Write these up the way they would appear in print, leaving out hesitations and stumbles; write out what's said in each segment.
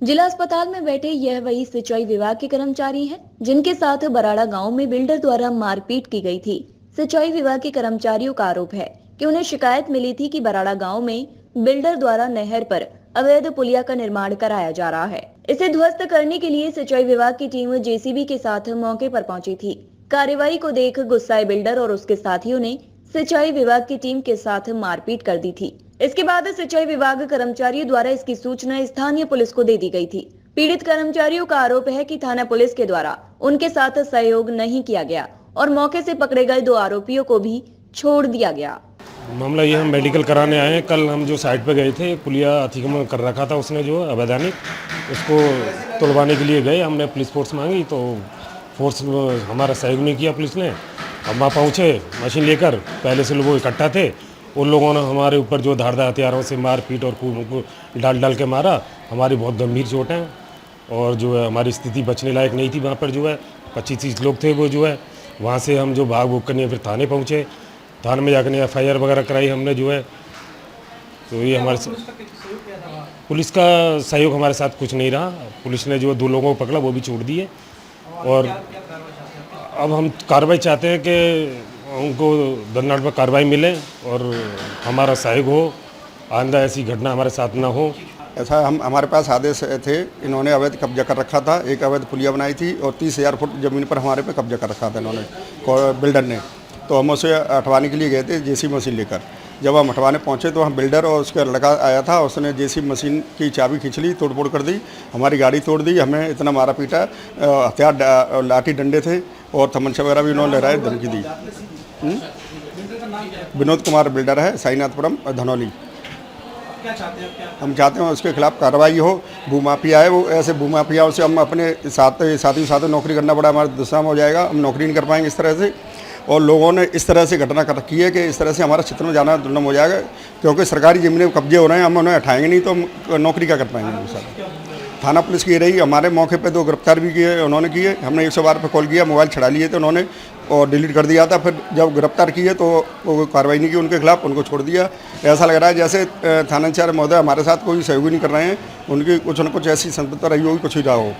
जिला अस्पताल में बैठे यह वही सिंचाई विभाग के कर्मचारी हैं जिनके साथ बराड़ा गांव में बिल्डर द्वारा मारपीट की गई थी। सिंचाई विभाग के कर्मचारियों का आरोप है कि उन्हें शिकायत मिली थी कि बराड़ा गांव में बिल्डर द्वारा नहर पर अवैध पुलिया का निर्माण कराया जा रहा है। इसे ध्वस्त करने के लिए सिंचाई विभाग की टीम जेसीबी के साथ मौके पर पहुंची थी। कार्रवाई को देख गुस्साए बिल्डर और उसके साथियों ने सिंचाई विभाग की टीम के साथ मारपीट कर दी थी। इसके बाद सिंचाई विभाग कर्मचारियों द्वारा इसकी सूचना स्थानीय पुलिस को दे दी गई थी। पीड़ित कर्मचारियों का आरोप है कि थाना पुलिस के द्वारा उनके साथ सहयोग नहीं किया गया और मौके से पकड़े गए 2 आरोपियों को भी छोड़ दिया गया। मामला ये हम मेडिकल कराने आए हैं। कल हम जो साइट पे गए थे, पुलिया अतिक्रमण कर रखा था उसने जो अवैधानिक, उसको तोड़वाने के लिए गए। हमने पुलिस फोर्स मांगी तो फोर्स हमारा सहयोग नहीं किया पुलिस ने। हम वहाँ पहुँचे मशीन लेकर, पहले से लोग इकट्ठा थे। उन लोगों ने हमारे ऊपर जो धारदार हथियारों से मार पीट और डाल डाल के मारा। हमारी बहुत गंभीर चोट है और जो है हमारी स्थिति बचने लायक नहीं थी। वहाँ पर जो है 25-30 लोग थे। वो जो है वहाँ से हम जो भाग भूग करने फिर थाने पहुँचे। थाने में जाकर FIR वगैरह कराई हमने जो है। तो ये हमारे पुलिस का सहयोग हमारे साथ कुछ नहीं रहा। पुलिस ने जो 2 लोगों को पकड़ा वो भी छोड़ दिए। और अब हम कार्रवाई चाहते हैं कि उनको दंडात्मक पर कार्रवाई मिले और हमारा सहयोग हो, आइंदा ऐसी घटना हमारे साथ ना हो। ऐसा हमारे पास आदेश थे। इन्होंने अवैध कब्जा कर रखा था, एक अवैध पुलिया बनाई थी और 30,000 फुट ज़मीन पर हमारे पे कब्जा कर रखा था इन्होंने, बिल्डर ने। तो हम उसे हटवाने के लिए गए थे जेसीबी मशीन लेकर। जब हम हटवाने पहुंचे तो हम बिल्डर और उसका लड़का आया था, उसने जेसीबी मशीन की चाबी खींच ली, तोड़फोड़ कर दी, हमारी गाड़ी तोड़ दी, हमें इतना मारा पीटा। हथियार लाठी डंडे थे और तमंचा वगैरह भी उन्होंने लहराए, धमकी दी। विनोद कुमार बिल्डर है, साईनाथपुरम धनौली। हम चाहते हैं उसके खिलाफ कार्रवाई हो। भूमाफिया है वो, ऐसे भूमाफियाओं से हम अपने साथी नौकरी करना पड़ा, हमारा दुष्नाम हो जाएगा, हम नौकरी नहीं कर पाएंगे इस तरह से। और लोगों ने इस तरह से घटना कर रखी है कि इस तरह से हमारा क्षेत्र में जाना दुर्लभ हो जाएगा, क्योंकि सरकारी ज़मीनें कब्जे हो रहे हैं। हम उन्हें हटाएंगे नहीं तो हम नौकरी क्या कर पाएंगे सर। थाना पुलिस की रही, हमारे मौके पे 2 गिरफ्तार भी किए उन्होंने किए। हमने 112 पे कॉल किया, मोबाइल छड़ा लिए थे उन्होंने और डिलीट कर दिया था। फिर जब गिरफ्तार किए तो वो कार्रवाई नहीं की उनके खिलाफ, उनको छोड़ दिया। ऐसा लग रहा है जैसे थानाचार्य महोदय हमारे साथ कोई सहयोग नहीं कर रहे हैं, उनकी कुछ न कुछ ऐसी संपत्ति रही होगी, कुछ ही रहा हो।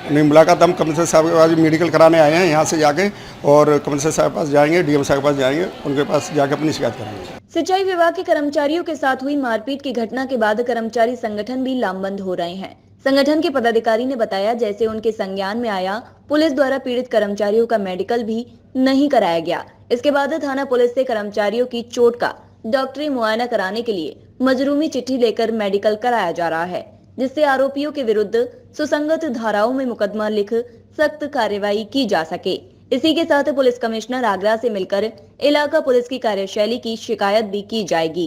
नहीं, मुलाकात हम कमिश्नर साहब के पास मेडिकल कराने आए हैं यहाँ से जाके, और कमिश्नर साहब के पास जाएंगे, DM साहब के पास जाएंगे, उनके पास जाके अपनी शिकायत करेंगे। सिंचाई विभाग के कर्मचारियों के साथ हुई मारपीट की घटना के बाद कर्मचारी संगठन भी लामबंद हो रहे हैं। संगठन के पदाधिकारी ने बताया, जैसे उनके संज्ञान में आया, पुलिस द्वारा पीड़ित कर्मचारियों का मेडिकल भी नहीं कराया गया। इसके बाद थाना पुलिस से कर्मचारियों की चोट का डॉक्टरी मुआयना कराने के लिए मजरूमी चिट्ठी लेकर मेडिकल कराया जा रहा है, जिससे आरोपियों के विरुद्ध सुसंगत धाराओं में मुकदमा लिख सख्त कार्रवाई की जा सके। इसी के साथ पुलिस कमिश्नर आगरा से मिलकर इलाका पुलिस की कार्यशैली की शिकायत भी की जाएगी।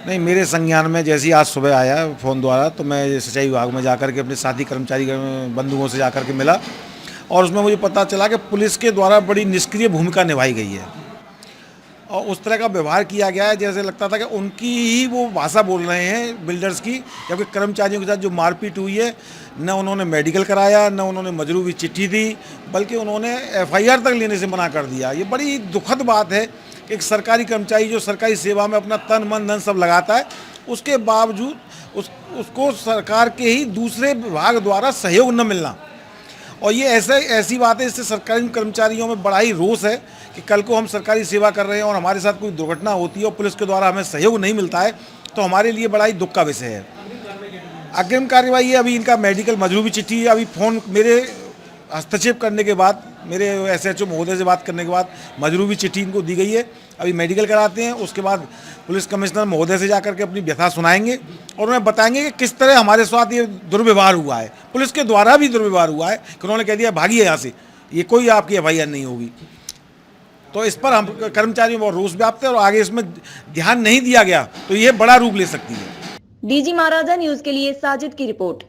नहीं, मेरे संज्ञान में जैसे ही आज सुबह आया फ़ोन द्वारा, तो मैं सिंचाई विभाग में जाकर के अपने साथी कर्मचारी बंधुओं से जाकर के मिला और उसमें मुझे पता चला कि पुलिस के द्वारा बड़ी निष्क्रिय भूमिका निभाई गई है और उस तरह का व्यवहार किया गया है जैसे लगता था कि उनकी ही वो भाषा बोल रहे हैं बिल्डर्स की। जबकि कर्मचारियों के साथ जो मारपीट हुई है, न उन्होंने मेडिकल कराया, न उन्होंने मजरूरी चिट्ठी दी, बल्कि उन्होंने FIR तक लेने से मना कर दिया। ये बड़ी दुखद बात है कि एक सरकारी कर्मचारी जो सरकारी सेवा में अपना तन मन धन सब लगाता है, उसके बावजूद उसको सरकार के ही दूसरे विभाग द्वारा सहयोग न मिलना। और ये ऐसी बात है, इससे सरकारी कर्मचारियों में बड़ा ही रोष है कि कल को हम सरकारी सेवा कर रहे हैं और हमारे साथ कोई दुर्घटना होती है और पुलिस के द्वारा हमें सहयोग नहीं मिलता है, तो हमारे लिए बड़ा ही दुख का विषय है। अग्रिम कार्यवाही है, अभी इनका मेडिकल मजरूरी चिट्ठी, अभी फ़ोन मेरे हस्तक्षेप करने के बाद, मेरे SHO महोदय से बात करने के बाद मजरूरी चिट्ठी इनको दी गई है। अभी मेडिकल कराते हैं, उसके बाद पुलिस कमिश्नर महोदय से जाकर के अपनी व्यथा सुनाएंगे और उन्हें बताएंगे कि किस तरह हमारे साथ ये दुर्व्यवहार हुआ है, पुलिस के द्वारा भी दुर्व्यवहार हुआ है कि उन्होंने कह दिया भागिए यहाँ से, ये कोई आपकी FIR नहीं होगी। तो इस पर हम कर्मचारियों में रोष व्याप्त है और आगे इसमें ध्यान नहीं दिया गया तो ये बड़ा रूप ले सकती है। DG महाराजा न्यूज के लिए साजिद की रिपोर्ट।